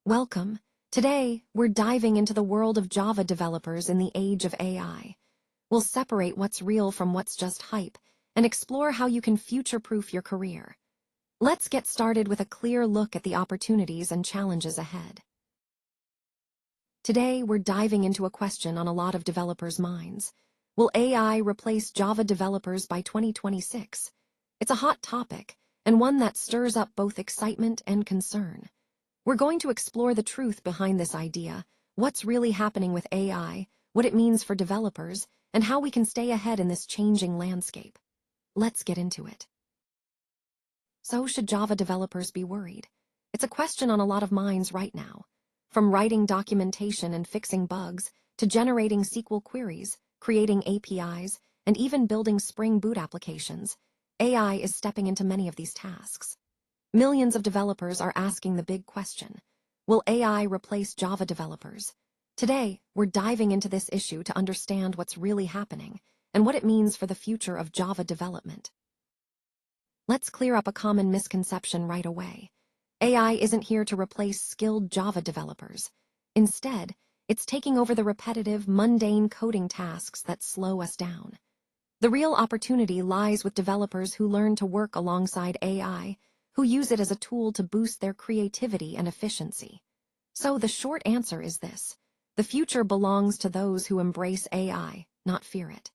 Welcome. Today, we're diving into the world of Java developers in the age of AI. We'll separate what's real from what's just hype and explore how you can future-proof your career. Let's get started with a clear look at the opportunities and challenges ahead. Today, we're diving into a question on a lot of developers' minds. Will AI replace Java developers by 2026? It's a hot topic, and one that stirs up both excitement and concern. We're going to explore the truth behind this idea, what's really happening with AI, what it means for developers, and how we can stay ahead in this changing landscape. Let's get into it. So, should Java developers be worried? It's a question on a lot of minds right now. From writing documentation and fixing bugs, to generating SQL queries, creating APIs, and even building Spring Boot applications, AI is stepping into many of these tasks. Millions of developers are asking the big question, will AI replace Java developers? Today, we're diving into this issue to understand what's really happening and what it means for the future of Java development. Let's clear up a common misconception right away. AI isn't here to replace skilled Java developers. Instead, it's taking over the repetitive, mundane coding tasks that slow us down. The real opportunity lies with developers who learn to work alongside AI, who use it as a tool to boost their creativity and efficiency. So the short answer is this: the future belongs to those who embrace AI, not fear it.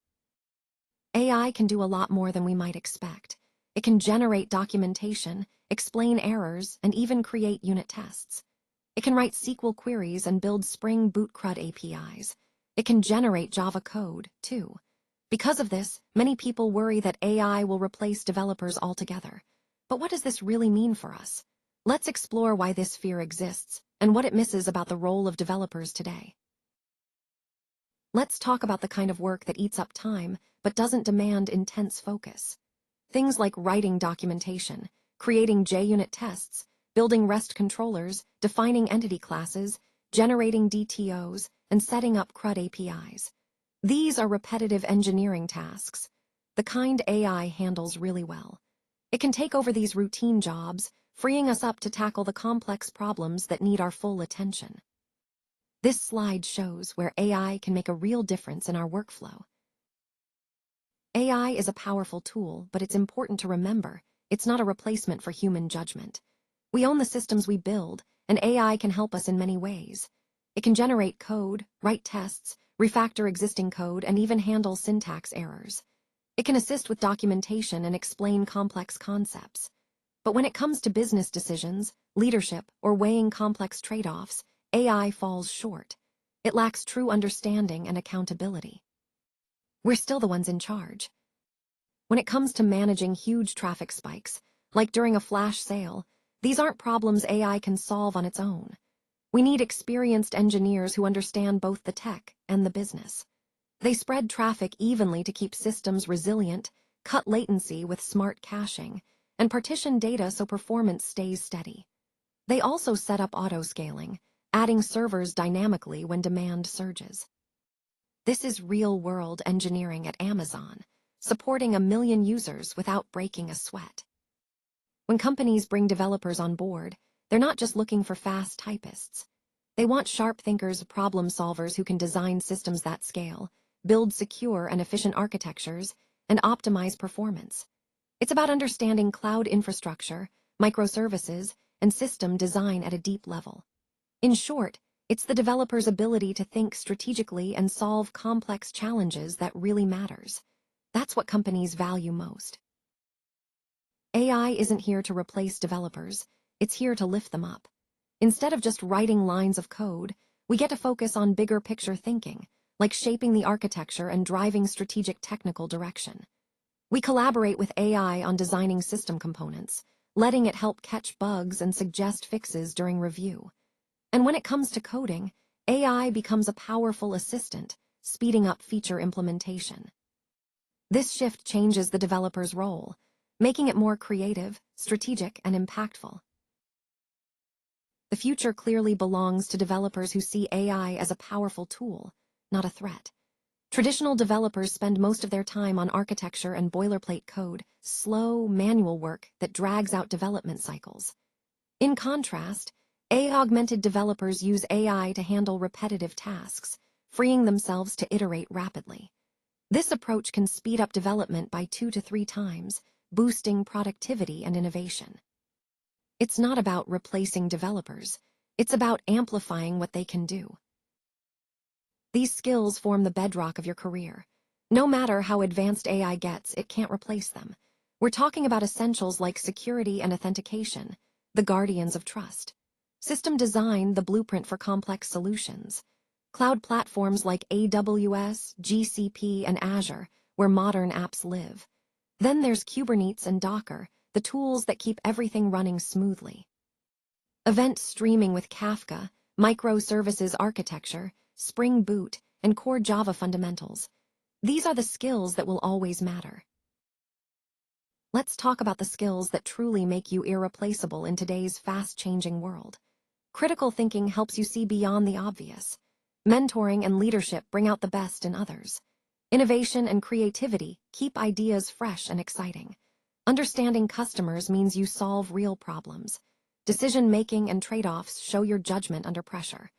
AI can do a lot more than we might expect. It can generate documentation, explain errors, and even create unit tests. It can write SQL queries and build Spring Boot CRUD APIs. It can generate Java code, too. Because of this, many people worry that AI will replace developers altogether. But what does this really mean for us? Let's explore why this fear exists and what it misses about the role of developers today. Let's talk about the kind of work that eats up time but doesn't demand intense focus. Things like writing documentation, creating JUnit tests, building REST controllers, defining entity classes, generating DTOs, and setting up CRUD APIs. These are repetitive engineering tasks, the kind AI handles really well. It can take over these routine jobs, freeing us up to tackle the complex problems that need our full attention. This slide shows where AI can make a real difference in our workflow. AI is a powerful tool, but it's important to remember it's not a replacement for human judgment. We own the systems we build, and AI can help us in many ways. It can generate code, write tests, refactor existing code, and even handle syntax errors. It can assist with documentation and explain complex concepts. But when it comes to business decisions, leadership, or weighing complex trade-offs, AI falls short. It lacks true understanding and accountability. We're still the ones in charge. When it comes to managing huge traffic spikes, like during a flash sale, these aren't problems AI can solve on its own. We need experienced engineers who understand both the tech and the business. They spread traffic evenly to keep systems resilient, cut latency with smart caching, and partition data so performance stays steady. They also set up auto-scaling, adding servers dynamically when demand surges. This is real-world engineering at Amazon, supporting 1 million users without breaking a sweat. When companies bring developers on board, they're not just looking for fast typists. They want sharp thinkers, problem solvers who can design systems that scale, build secure and efficient architectures, and optimize performance. It's about understanding cloud infrastructure, microservices, and system design at a deep level. In short, it's the developer's ability to think strategically and solve complex challenges that really matters. That's what companies value most. AI isn't here to replace developers, it's here to lift them up. Instead of just writing lines of code, we get to focus on bigger picture thinking, like shaping the architecture and driving strategic technical direction. We collaborate with AI on designing system components, letting it help catch bugs and suggest fixes during review. And when it comes to coding, AI becomes a powerful assistant, speeding up feature implementation. This shift changes the developer's role, making it more creative, strategic, and impactful. The future clearly belongs to developers who see AI as a powerful tool, not a threat. Traditional developers spend most of their time on architecture and boilerplate code, slow, manual work that drags out development cycles. In contrast, AI-augmented developers use AI to handle repetitive tasks, freeing themselves to iterate rapidly. This approach can speed up development by 2 to 3 times, boosting productivity and innovation. It's not about replacing developers. It's about amplifying what they can do. These skills form the bedrock of your career. No matter how advanced AI gets, it can't replace them. We're talking about essentials like security and authentication, the guardians of trust. System design, the blueprint for complex solutions. Cloud platforms like AWS, GCP, and Azure, where modern apps live. Then there's Kubernetes and Docker, the tools that keep everything running smoothly. Event streaming with Kafka, microservices architecture, Spring Boot, and core Java fundamentals. These are the skills that will always matter. Let's talk about the skills that truly make you irreplaceable in today's fast-changing world. Critical thinking helps you see beyond the obvious. Mentoring and leadership bring out the best in others. Innovation and creativity keep ideas fresh and exciting. Understanding customers means you solve real problems. Decision-making and trade-offs show your judgment under pressure.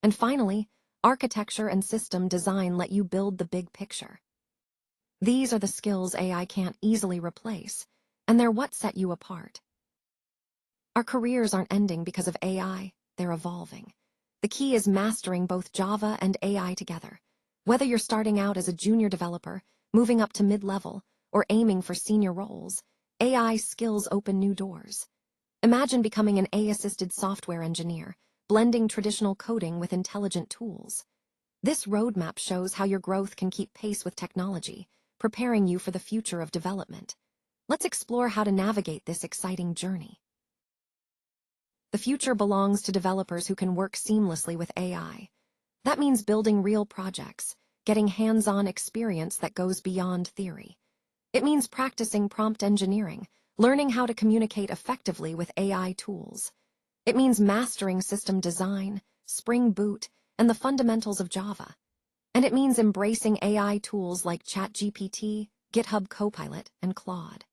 And finally, architecture and system design let you build the big picture. These are the skills AI can't easily replace, and they're what set you apart. Our careers aren't ending because of AI, they're evolving. The key is mastering both Java and AI together. Whether you're starting out as a junior developer, moving up to mid-level, or aiming for senior roles, AI skills open new doors. Imagine becoming an AI-assisted software engineer, blending traditional coding with intelligent tools. This roadmap shows how your growth can keep pace with technology, preparing you for the future of development. Let's explore how to navigate this exciting journey. The future belongs to developers who can work seamlessly with AI. That means building real projects, getting hands-on experience that goes beyond theory. It means practicing prompt engineering, learning how to communicate effectively with AI tools. It means mastering system design, Spring Boot, and the fundamentals of Java. And it means embracing AI tools like ChatGPT, GitHub Copilot, and Claude.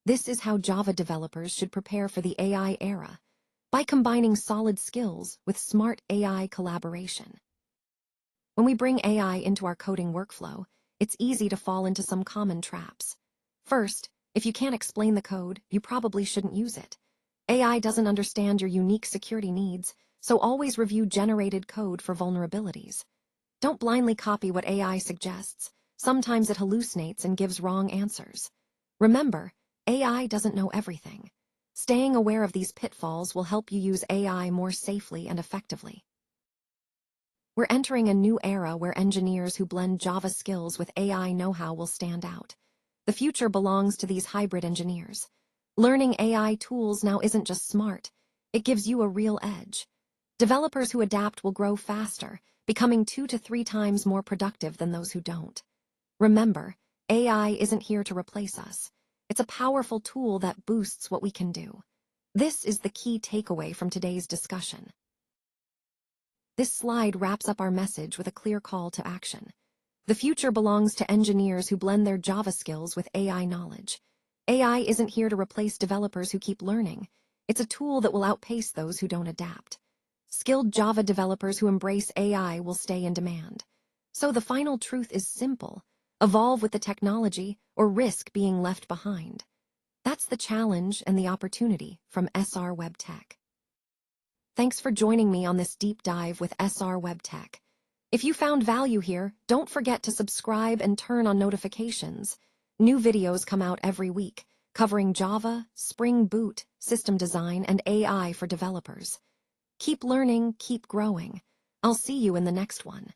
This is how Java developers should prepare for the AI era, by combining solid skills with smart AI collaboration. When we bring AI into our coding workflow, it's easy to fall into some common traps. First, if you can't explain the code, you probably shouldn't use it. AI doesn't understand your unique security needs, so always review generated code for vulnerabilities. Don't blindly copy what AI suggests. Sometimes it hallucinates and gives wrong answers. Remember, AI doesn't know everything. Staying aware of these pitfalls will help you use AI more safely and effectively. We're entering a new era where engineers who blend Java skills with AI know-how will stand out. The future belongs to these hybrid engineers. Learning AI tools now isn't just smart, it gives you a real edge. Developers who adapt will grow faster, becoming 2 to 3 times more productive than those who don't. Remember, AI isn't here to replace us. It's a powerful tool that boosts what we can do. This is the key takeaway from today's discussion. This slide wraps up our message with a clear call to action. The future belongs to engineers who blend their Java skills with AI knowledge. AI isn't here to replace developers who keep learning. It's a tool that will outpace those who don't adapt. Skilled Java developers who embrace AI will stay in demand. So the final truth is simple: evolve with the technology or risk being left behind. That's the challenge and the opportunity from SRWebTech. Thanks for joining me on this deep dive with SRWebTech. If you found value here, don't forget to subscribe and turn on notifications. New videos come out every week, covering Java, Spring Boot, system design, and AI for developers. Keep learning, keep growing. I'll see you in the next one.